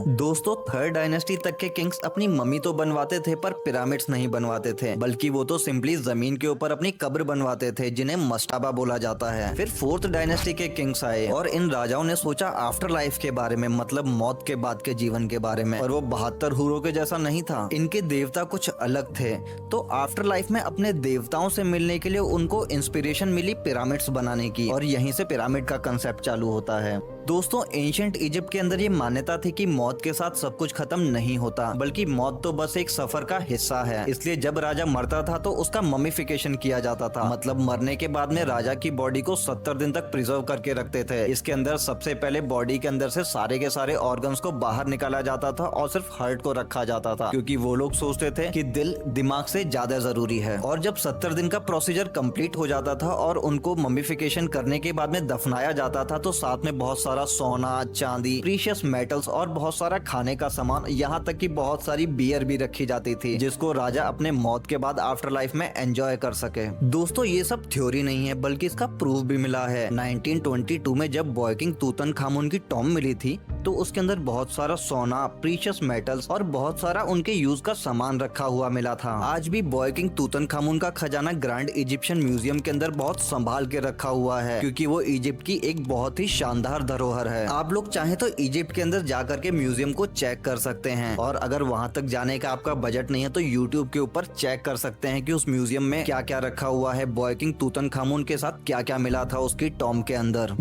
हूँ। दोस्तों, third dynasty तक के किंग्स अपनी मम्मी तो बनवाते थे पर पिरामिड्स नहीं बनवाते थे, बल्कि वो तो सिंपली जमीन के ऊपर अपनी कब्र बनवाते थे जिन्हें मस्ताबा बोला जाता है। फिर फोर्थ डायनेस्टी के किंग्स आए और इन राजाओं ने सोचा आफ्टर लाइफ के बारे में, मतलब मौत के बाद के जीवन के बारे में। और वो 72 हूरों के जैसा नहीं था, इनके देवता कुछ अलग थे। तो आफ्टर लाइफ में अपने देवताओं से मिलने के लिए उनको इंस्पिरेशन मिली पिरामिड्स बनाने की, और यहीं से पिरामिड का कंसेप्ट चालू होता है। दोस्तों, एंशिएंट इजिप्ट के अंदर ये मान्यता थी कि मौत के साथ सब कुछ खत्म नहीं होता, बल्कि मौत तो बस एक सफर का हिस्सा है। इसलिए जब राजा मरता था तो उसका ममिफिकेशन किया जाता था, मतलब मरने के बाद में राजा की बॉडी को 70 दिन तक प्रिजर्व करके रखते थे। इसके अंदर सबसे पहले बॉडी के अंदर से सारे के सारे ऑर्गन्स को बाहर निकाला जाता था और सिर्फ हार्ट को रखा जाता था, क्योंकि वो लोग सोचते थे कि दिल दिमाग से ज्यादा जरूरी है। और जब 70 दिन का प्रोसीजर कंप्लीट हो जाता था और उनको ममिफिकेशन करने के बाद में दफनाया जाता था, तो साथ में बहुत सारा सोना, चांदी, प्रीशियस मेटल्स और बहुत सारा खाने का सामान, यहाँ तक कि बहुत सारी बियर भी रखी जाती थी, जिसको राजा अपने मौत के बाद आफ्टर लाइफ में एंजॉय कर सके। दोस्तों, ये सब थ्योरी नहीं है, बल्कि इसका प्रूफ भी मिला है। 1922 में जब बॉयकिंग तूतनखामुन की टॉम मिली थी, तो उसके अंदर बहुत सारा सोना, प्रीशियस मेटल्स और बहुत सारा उनके यूज का सामान रखा हुआ मिला था। आज भी बॉयकिंग तूतनखामुन का खजाना ग्रैंड इजिप्शियन म्यूजियम के अंदर बहुत संभाल के रखा हुआ है, क्योंकि वो इजिप्ट की एक बहुत ही शानदार धरोहर है। आप लोग चाहे तो इजिप्ट के अंदर जाकर के म्यूजियम को चेक कर सकते हैं, और अगर वहां तक जाने का आपका बजट नहीं है तो यूट्यूब के ऊपर चेक कर सकते हैं कि उस म्यूजियम में क्या क्या रखा हुआ है, बॉयकिंग तूतनखामुन के साथ क्या क्या मिला था उसकी टॉम के अंदर।